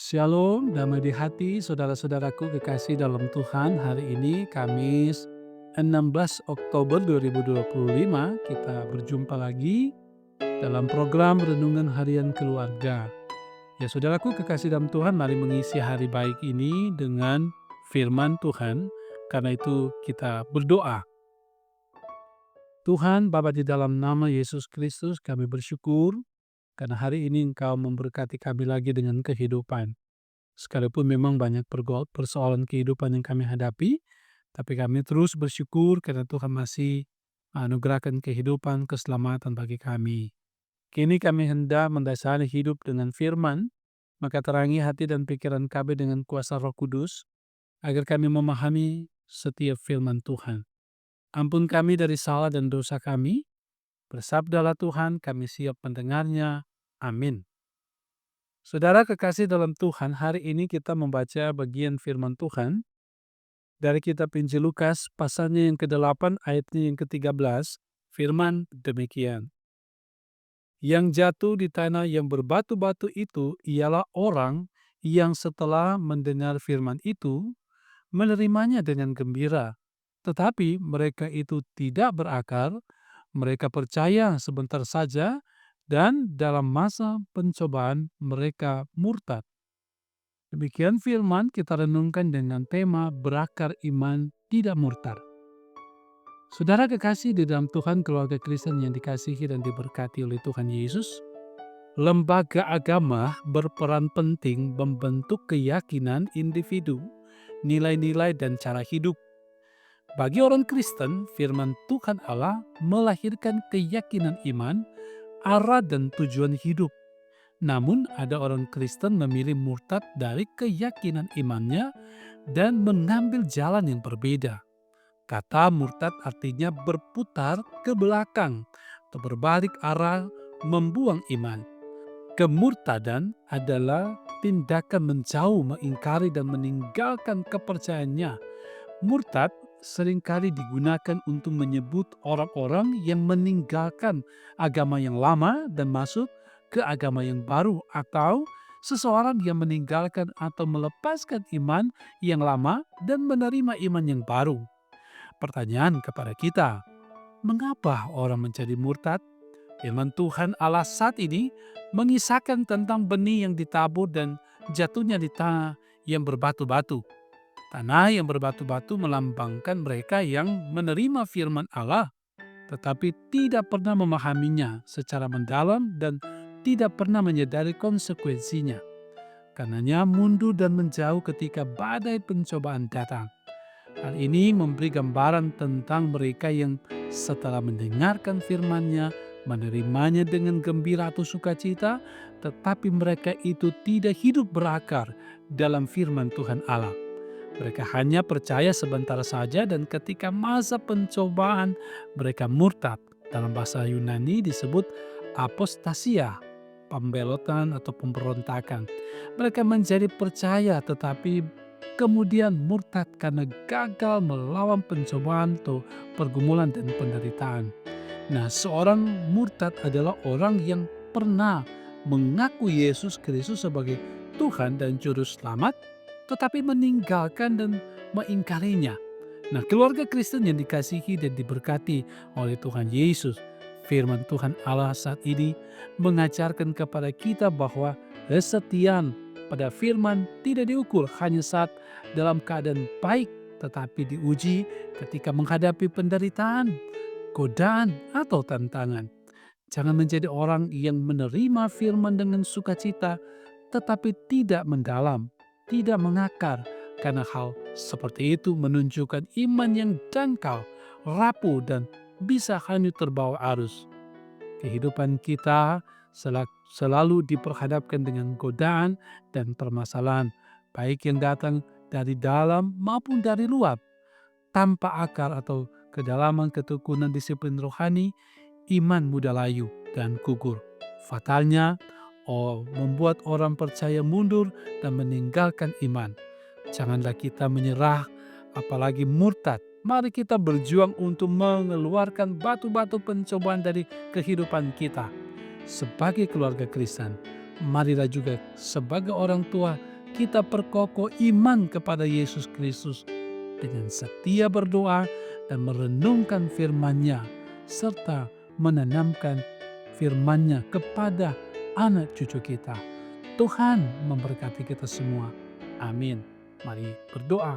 Shalom, damai di hati saudara-saudaraku kekasih dalam Tuhan. Hari ini Kamis 16 Oktober 2025 kita berjumpa lagi dalam program Renungan Harian Keluarga. Ya saudaraku kekasih dalam Tuhan, mari mengisi hari baik ini dengan firman Tuhan. Karena itu kita berdoa. Tuhan Bapa, di dalam nama Yesus Kristus kami bersyukur karena hari ini Engkau memberkati kami lagi dengan kehidupan. Sekalipun memang banyak persoalan kehidupan yang kami hadapi, tapi kami terus bersyukur karena Tuhan masih anugerahkan kehidupan, keselamatan bagi kami. Kini kami hendak mendasari hidup dengan firman, maka terangi hati dan pikiran kami dengan kuasa Roh Kudus, agar kami memahami setiap firman Tuhan. Ampun kami dari salah dan dosa kami, bersabdalah Tuhan, kami siap mendengarnya. Amin. Saudara kekasih dalam Tuhan, hari ini kita membaca bagian firman Tuhan dari kitab Injil Lukas, pasalnya yang ke-8, ayatnya yang ke-13, firman demikian. Yang jatuh di tanah yang berbatu-batu itu ialah orang yang setelah mendengar firman itu, menerimanya dengan gembira. Tetapi mereka itu tidak berakar, mereka percaya sebentar saja, dan dalam masa pencobaan mereka murtad. Demikian firman kita renungkan dengan tema berakar iman tidak murtad. Saudara kekasih di dalam Tuhan, keluarga Kristen yang dikasihi dan diberkati oleh Tuhan Yesus, lembaga agama berperan penting membentuk keyakinan individu, nilai-nilai dan cara hidup. Bagi orang Kristen, firman Tuhan Allah melahirkan keyakinan iman, arah dan tujuan hidup. Namun ada orang Kristen memilih murtad dari keyakinan imannya dan mengambil jalan yang berbeda. Kata murtad artinya berputar ke belakang atau berbalik arah, membuang iman. Kemurtadan adalah tindakan menjauh, mengingkari dan meninggalkan kepercayaannya. Murtad seringkali digunakan untuk menyebut orang-orang yang meninggalkan agama yang lama dan masuk ke agama yang baru, atau seseorang yang meninggalkan atau melepaskan iman yang lama dan menerima iman yang baru. Pertanyaan kepada kita, mengapa orang menjadi murtad? Firman Tuhan Allah saat ini mengisahkan tentang benih yang ditabur dan jatuhnya di tanah yang berbatu-batu. Tanah yang berbatu-batu melambangkan mereka yang menerima firman Allah, tetapi tidak pernah memahaminya secara mendalam dan tidak pernah menyadari konsekuensinya. Karenanya mundur dan menjauh ketika badai pencobaan datang. Hal ini memberi gambaran tentang mereka yang setelah mendengarkan firman-Nya, menerimanya dengan gembira atau sukacita, tetapi mereka itu tidak hidup berakar dalam firman Tuhan Allah. Mereka hanya percaya sebentar saja dan ketika masa pencobaan mereka murtad. Dalam bahasa Yunani disebut apostasia, pembelotan atau pemberontakan. Mereka menjadi percaya tetapi kemudian murtad karena gagal melawan pencobaan atau pergumulan dan penderitaan. Nah, seorang murtad adalah orang yang pernah mengaku Yesus Kristus sebagai Tuhan dan Juru Selamat, tetapi meninggalkan dan mengingkarinya. Nah, keluarga Kristen yang dikasihi dan diberkati oleh Tuhan Yesus, firman Tuhan Allah saat ini mengajarkan kepada kita bahwa kesetiaan pada firman tidak diukur hanya saat dalam keadaan baik, tetapi diuji ketika menghadapi penderitaan, godaan, atau tantangan. Jangan menjadi orang yang menerima firman dengan sukacita, tetapi tidak mendalam, tidak mengakar, karena hal seperti itu menunjukkan iman yang dangkal, rapuh, dan bisa hanyut terbawa arus. Kehidupan kita selalu diperhadapkan dengan godaan dan permasalahan, baik yang datang dari dalam maupun dari luar. Tanpa akar atau kedalaman ketekunan disiplin rohani, iman mudah layu dan gugur. Fatalnya, membuat orang percaya mundur dan meninggalkan iman. Janganlah kita menyerah, apalagi murtad. Mari kita berjuang untuk mengeluarkan batu-batu pencobaan dari kehidupan kita. Sebagai keluarga Kristen, marilah juga sebagai orang tua kita perkokoh iman kepada Yesus Kristus dengan setia berdoa dan merenungkan firman-Nya serta menanamkan firman-Nya kepada anak cucu kita. Tuhan memberkati kita semua. Amin. Mari berdoa.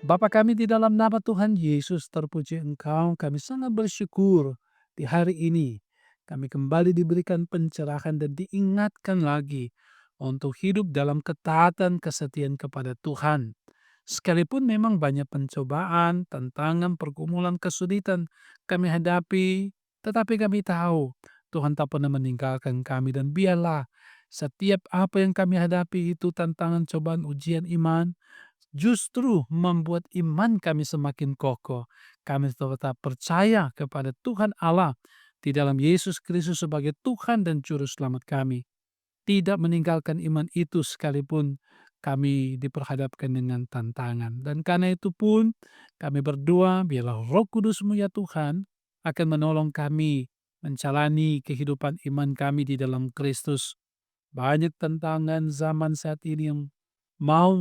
Bapa kami di dalam nama Tuhan Yesus, terpuji Engkau, kami sangat bersyukur di hari ini. Kami kembali diberikan pencerahan dan diingatkan lagi untuk hidup dalam ketaatan kesetiaan kepada Tuhan. Sekalipun memang banyak pencobaan, tantangan, pergumulan, kesulitan kami hadapi, tetapi kami tahu Tuhan tak pernah meninggalkan kami, dan biarlah setiap apa yang kami hadapi itu tantangan, cobaan, ujian iman, justru membuat iman kami semakin kokoh. Kami tetap percaya kepada Tuhan Allah di dalam Yesus Kristus sebagai Tuhan dan Juru Selamat kami. Tidak meninggalkan iman itu sekalipun kami diperhadapkan dengan tantangan. Dan karena itu pun kami berdoa biarlah Roh Kudus-Mu ya Tuhan akan menolong kami menjalani kehidupan iman kami di dalam Kristus. Banyak tantangan zaman saat ini yang mau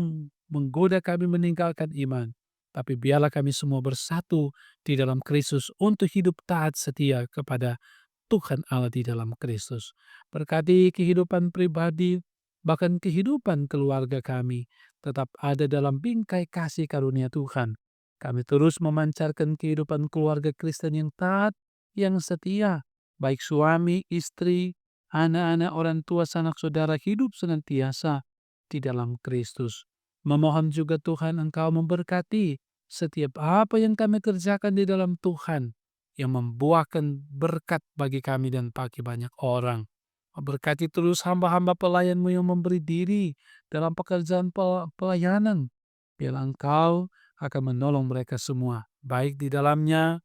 menggoda kami meninggalkan iman. Tapi biarlah kami semua bersatu di dalam Kristus untuk hidup taat setia kepada Tuhan Allah di dalam Kristus. Berkati kehidupan pribadi, bahkan kehidupan keluarga kami, tetap ada dalam bingkai kasih karunia Tuhan. Kami terus memancarkan kehidupan keluarga Kristen yang taat, yang setia, baik suami, istri, anak-anak, orang tua, sanak saudara hidup senantiasa di dalam Kristus. Memohon juga Tuhan Engkau memberkati setiap apa yang kami kerjakan di dalam Tuhan, yang membuahkan berkat bagi kami dan bagi banyak orang. Berkati terus hamba-hamba pelayan-Mu yang memberi diri dalam pekerjaan pelayanan. Biarlah Engkau akan menolong mereka semua, baik di dalamnya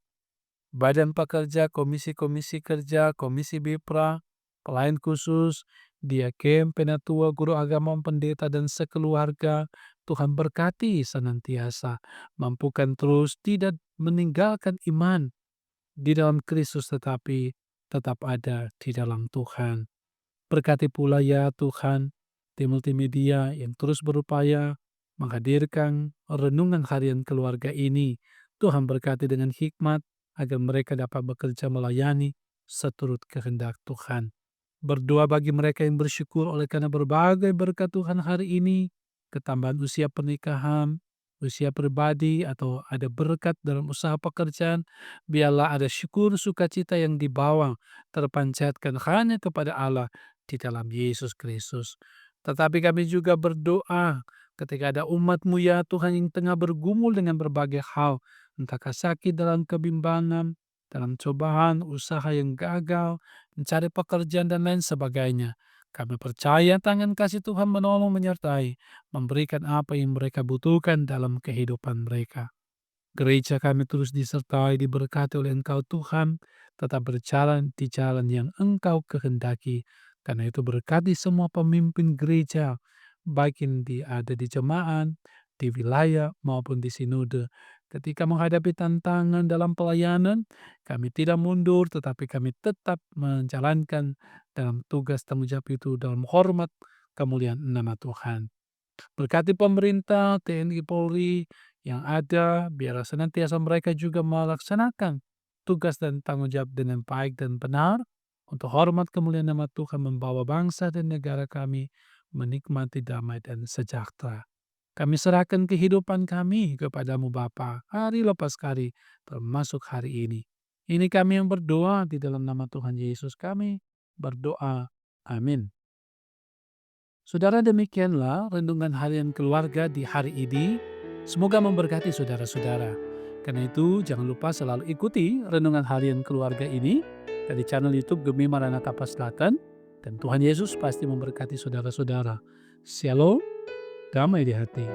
badan pekerja, komisi-komisi kerja, komisi BIPRA, pelayan khusus, diaken, penatua, guru agama, pendeta, dan sekeluarga. Tuhan berkati senantiasa, mampukan terus tidak meninggalkan iman di dalam Kristus, tetapi tetap ada di dalam Tuhan. Berkati pula ya Tuhan di multimedia yang terus berupaya menghadirkan renungan harian keluarga ini. Tuhan berkati dengan hikmat agar mereka dapat bekerja melayani seturut kehendak Tuhan. Berdoa bagi mereka yang bersyukur oleh karena berbagai berkat Tuhan hari ini, ketambahan usia pernikahan, usia pribadi, atau ada berkat dalam usaha pekerjaan, biarlah ada syukur sukacita yang dibawa terpanjatkan hanya kepada Allah di dalam Yesus Kristus. Tetapi kami juga berdoa ketika ada umat-Mu ya Tuhan yang tengah bergumul dengan berbagai hal, entahkah sakit, dalam kebimbangan, dalam cobaan, usaha yang gagal, mencari pekerjaan, dan lain sebagainya. Kami percaya tangan kasih Tuhan menolong, menyertai, memberikan apa yang mereka butuhkan dalam kehidupan mereka. Gereja kami terus disertai, diberkati oleh Engkau Tuhan, tetap berjalan di jalan yang Engkau kehendaki. Karena itu berkati semua pemimpin gereja, baik yang ada di jemaat, di wilayah, maupun di sinode. Ketika menghadapi tantangan dalam pelayanan, kami tidak mundur, tetapi kami tetap menjalankan dalam tugas tanggung jawab itu dalam hormat kemuliaan nama Tuhan. Berkati pemerintah, TNI, Polri yang ada, biarlah senantiasa mereka juga melaksanakan tugas dan tanggung jawab dengan baik dan benar, untuk hormat kemuliaan nama Tuhan, membawa bangsa dan negara kami menikmati damai dan sejahtera. Kami serahkan kehidupan kami kepadamu Bapa, hari lepas hari, termasuk hari ini. Ini kami yang berdoa di dalam nama Tuhan Yesus kami berdoa. Amin. Saudara, demikianlah renungan harian keluarga di hari ini. Semoga memberkati saudara-saudara. Karena itu jangan lupa selalu ikuti renungan harian keluarga ini dari channel YouTube Gemi Maranatha Selatan. Dan Tuhan Yesus pasti memberkati saudara-saudara. Shalom, damai di hati.